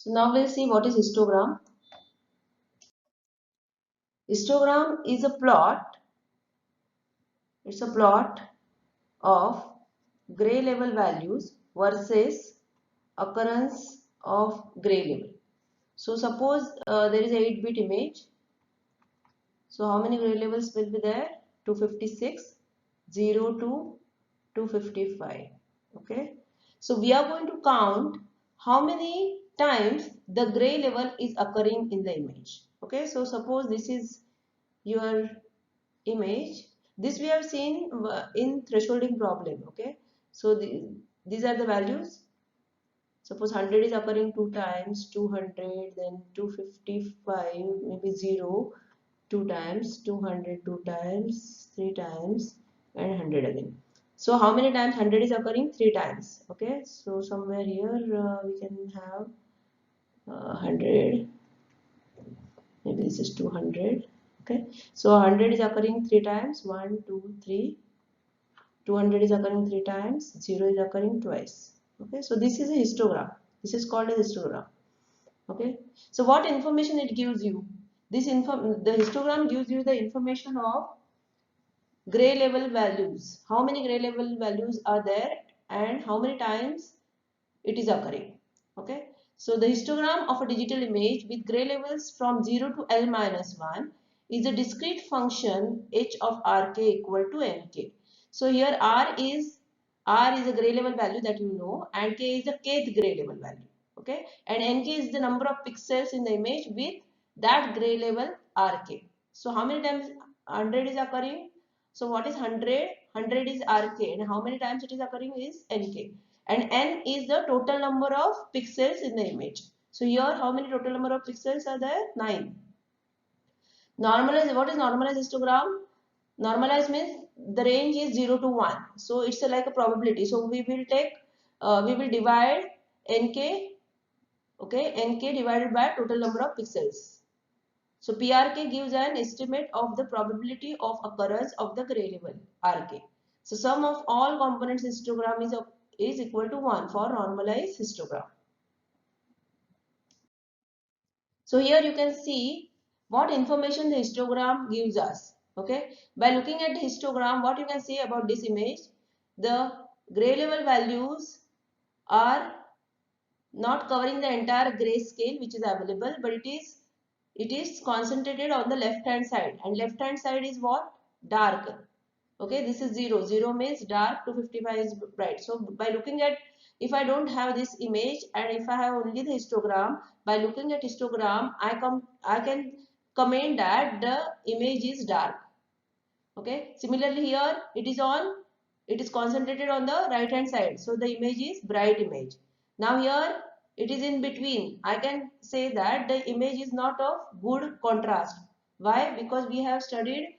So now we'll see what is histogram. Histogram is a plot. It's a plot of gray level values versus occurrence of gray level. So suppose there is a 8-bit image. So how many gray levels will be there? 256, 0 to 255. Okay. So we are going to count how many times the gray level is occurring in the image. Okay. So suppose this is your image. This we have seen in thresholding problem. Okay. So these are the values. Suppose 100 is occurring 2 times, 200, then 255, maybe 0, 2 times, 200 2 times, 3 times, and 100 again. So how many times 100 is occurring? 3 times. Okay. So somewhere here we can have 100. Maybe this is 200. Okay. So 100 is occurring 3 times. 1, 2, 3. 200 is occurring 3 times. 0 is occurring twice. Okay. So this is a histogram. This is called a histogram. Okay. So what information it gives you? The histogram gives you the information of gray level values. How many gray level values are there and how many times it is occurring. Okay. So the histogram of a digital image with gray levels from 0 to L minus 1 is a discrete function h of rk equal to nk. So here r is a gray level value that you know, and k is the kth gray level value. Okay. And nk is the number of pixels in the image with that gray level rk. So how many times 100 is occurring? So what is 100? 100 is rk, and how many times it is occurring is nk. And n is the total number of pixels in the image. So here how many total number of pixels are there? 9. Normalize, what is normalized histogram? Normalized means the range is 0 to 1. So it's like a probability. So we will divide nk, okay, nk divided by total number of pixels. So PRK gives an estimate of the probability of occurrence of the gray level RK. So sum of all components histogram is equal to 1 for normalized histogram. So here you can see what information the histogram gives us. Okay, by looking at the histogram, what you can see about this image, the gray level values are not covering the entire grayscale which is available, but it is concentrated on the left hand side, and left hand side is what? Dark. Okay, this is 0. 0 means dark, 255 is bright. So by looking at, if I don't have this image and if I have only the histogram, by looking at histogram I can comment that the image is dark. Okay, similarly here it is concentrated on the right hand side, so the image is bright image. Now here it is in between. I can say that the image is not of good contrast. Why? Because we have studied,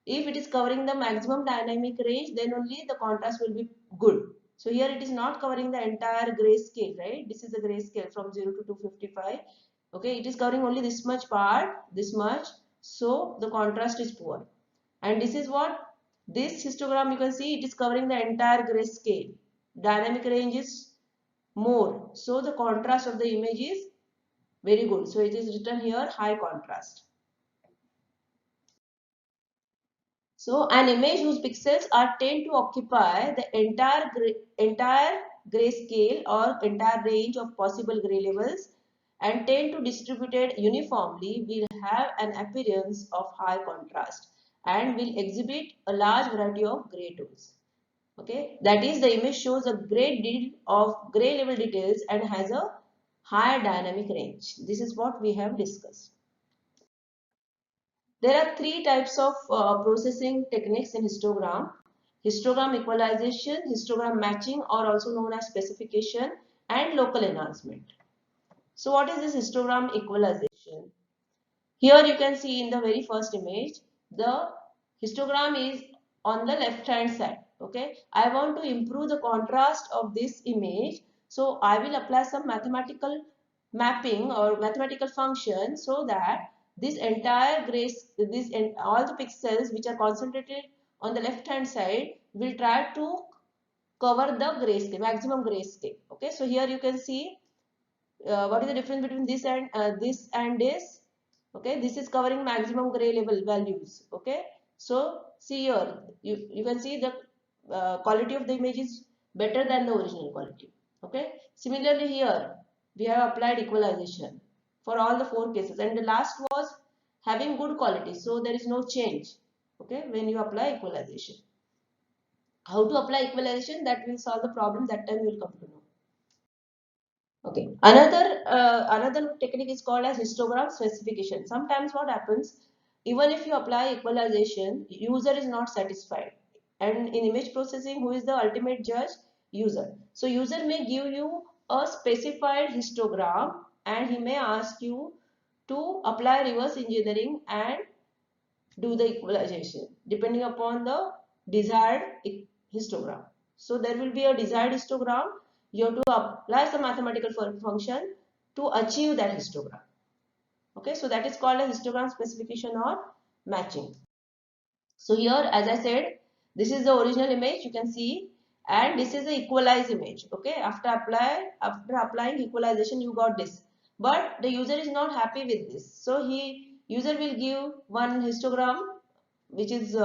if it is covering the maximum dynamic range, then only the contrast will be good. So here it is not covering the entire grayscale, right? This is the grayscale from 0 to 255. Okay, it is covering only this much part, this much. So the contrast is poor. And this is what this histogram, you can see it is covering the entire grayscale. Dynamic range is more. So the contrast of the image is very good. So it is written here high contrast. So an image whose pixels are tend to occupy the entire grayscale or entire range of possible gray levels and tend to distribute it uniformly will have an appearance of high contrast and will exhibit a large variety of gray tones. Okay, that is, the image shows a great deal of gray level details and has a higher dynamic range. This is what we have discussed. There are three types of processing techniques in histogram. Histogram equalization, histogram matching, or also known as specification, and local enhancement. So what is this histogram equalization? Here you can see in the very first image, the histogram is on the left hand side. Okay, I want to improve the contrast of this image. So I will apply some mathematical mapping or mathematical function so that this entire all the pixels which are concentrated on the left hand side will try to cover the grayscale, maximum grayscale. Okay, so here you can see what is the difference between this and this? Okay, this is covering maximum gray level values. Okay, so see here, you can see the quality of the image is better than the original quality. Okay, similarly here we have applied equalization for all the 4 cases, and the last was having good quality, so there is no change. Okay, when you apply equalization, how to apply equalization, that will solve the problem, that time you will come to know. Okay. Another technique is called as histogram specification. Sometimes what happens, even if you apply equalization, user is not satisfied. And in image processing, who is the ultimate judge? User. So user may give you a specified histogram, and he may ask you to apply reverse engineering and do the equalization depending upon the desired histogram. So there will be a desired histogram. You have to apply some mathematical function to achieve that histogram. Okay, so that is called a histogram specification or matching. So here, as I said, this is the original image you can see, and this is the equalized image. Okay, after applying equalization, you got this. But the user is not happy with this, so user will give one histogram, which is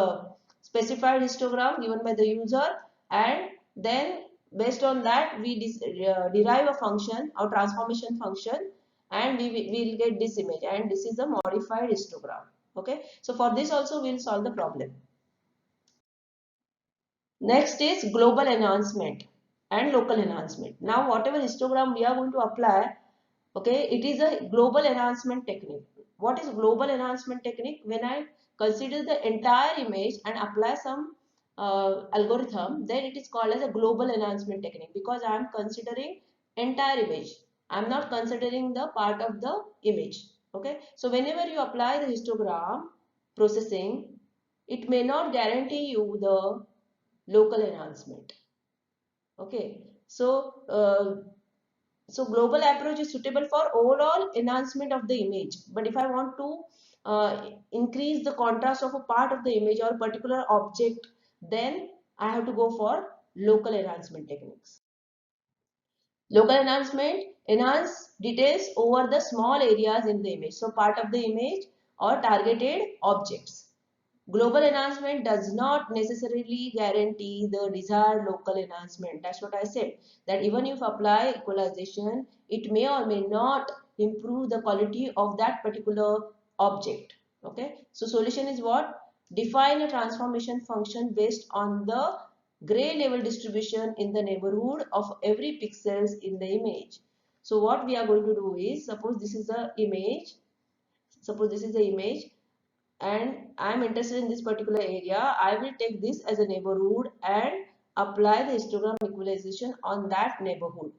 specified histogram given by the user, and then based on that we derive a function or transformation function, and we will get this image, and this is a modified histogram. Okay, so for this also we will solve the problem. Next is global enhancement and local enhancement. Now whatever histogram we are going to apply, okay, it is a global enhancement technique. What is global enhancement technique? When I consider the entire image and apply some algorithm, then it is called as a global enhancement technique, because I am considering entire image. I am not considering the part of the image. Okay, so whenever you apply the histogram processing, it may not guarantee you the local enhancement. Okay, so global approach is suitable for overall enhancement of the image. But if I want to increase the contrast of a part of the image or particular object, then I have to go for local enhancement techniques. Local enhancement enhance details over the small areas in the image, so part of the image or targeted objects. Global enhancement does not necessarily guarantee the desired local enhancement. That's what I said. That even if apply equalization, it may or may not improve the quality of that particular object. Okay. So solution is what? Define a transformation function based on the gray level distribution in the neighborhood of every pixels in the image. So what we are going to do is, suppose this is the image. Suppose this is the image, and I am interested in this particular area. I will take this as a neighborhood and apply the histogram equalization on that neighborhood.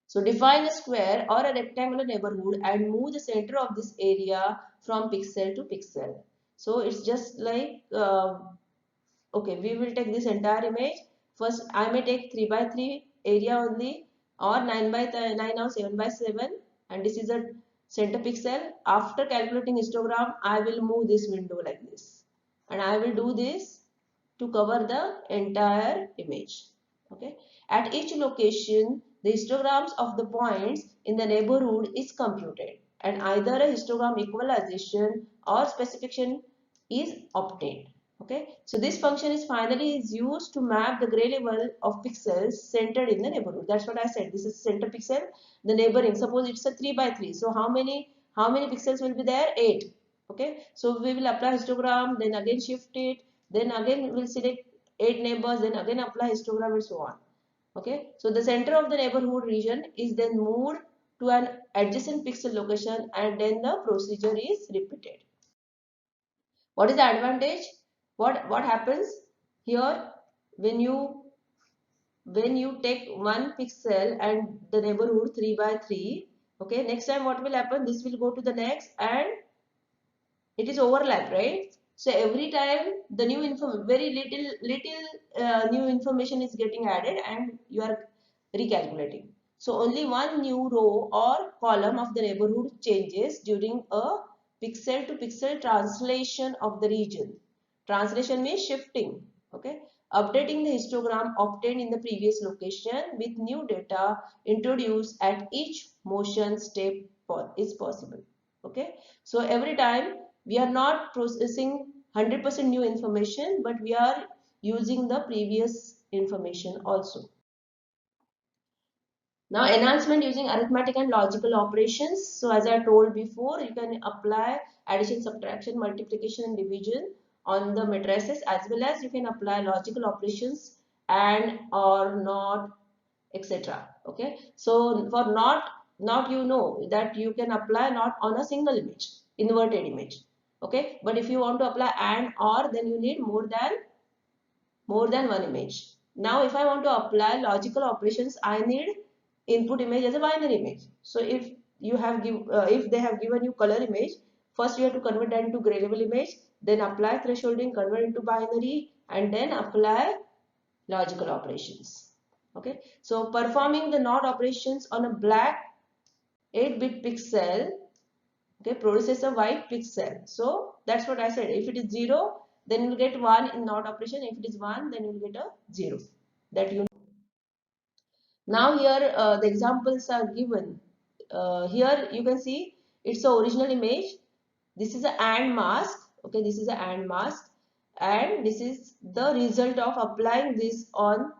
So define a square or a rectangular neighborhood and move the center of this area from pixel to pixel. So it's just like, okay, we will take this entire image. First, I may take 3 by 3 area only, or 9 by 9 or 7 by 7, and this is a center pixel. After calculating histogram, I will move this window like this, and I will do this to cover the entire image. Okay. At each location, the histograms of the points in the neighborhood is computed, and either a histogram equalization or specification is obtained. Okay, so this function is finally used to map the gray level of pixels centered in the neighborhood. That's what I said. This is center pixel, the neighboring. Suppose it's a 3 by 3. So how many pixels will be there? 8. Okay, so we will apply histogram, then again shift it, then again we'll select 8 neighbors, then again apply histogram and so on. Okay, so the center of the neighborhood region is then moved to an adjacent pixel location, and then the procedure is repeated. What is the advantage? What happens here when you take one pixel and the neighborhood 3 by 3? Okay, next time what will happen? This will go to the next, and it is overlap, right? So every time the new very little new information is getting added, and you are recalculating. So only one new row or column of the neighborhood changes during a pixel to pixel translation of the region. Translation means shifting. Okay, updating the histogram obtained in the previous location with new data introduced at each motion step is possible. Okay, so every time we are not processing 100% new information, but we are using the previous information also. Now enhancement using arithmetic and logical operations. So as I told before, you can apply addition, subtraction, multiplication and division on the matrices, as well as you can apply logical operations and or not, etc. Okay. So for not you know that you can apply not on a single image, inverted image. Okay. But if you want to apply and or, then you need more than one image. Now if I want to apply logical operations, I need input image as a binary image. So if they have given you color image, first you have to convert that into gray level image, then apply thresholding, convert into binary, and then apply logical operations. Okay, so performing the NOT operations on a black 8-bit pixel, okay, produces a white pixel. So that's what I said. If it is 0, then you will get 1 in NOT operation. If it is 1, then you will get a 0. That you know. Now here the examples are given. Here you can see it's the original image. This is a AND mask. Okay, this is a AND mask, and this is the result of applying this on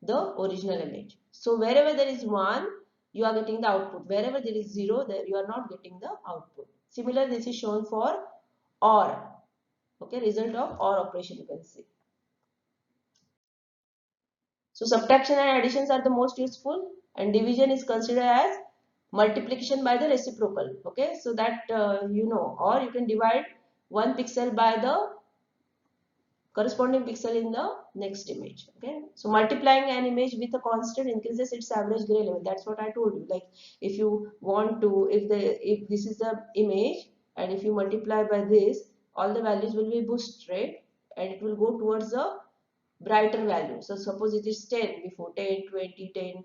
the original image. So wherever there is 1, you are getting the output. Wherever there is 0, there you are not getting the output. Similar, this is shown for OR. Okay, result of OR operation you can see. So subtraction and additions are the most useful, and division is considered as multiplication by the reciprocal. Okay, so that you know, or you can divide one pixel by the corresponding pixel in the next image. Okay, so multiplying an image with a constant increases its average gray level. That's what I told you. Like if you want to, if this is the image, and if you multiply by this, all the values will be boosted, right? And it will go towards a brighter value. So suppose it is 10 before, 10, 20, 10,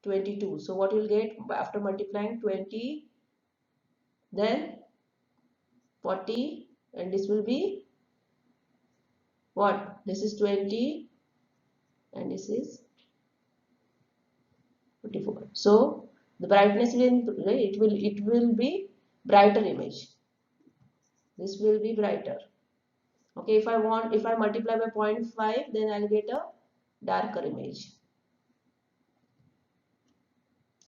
22. So what you will get after multiplying 20, then 40, and this will be what? This is 20 and this is 24. So the brightness will, it will be brighter image. This will be brighter. Okay, if I multiply by 0.5, then I'll get a darker image.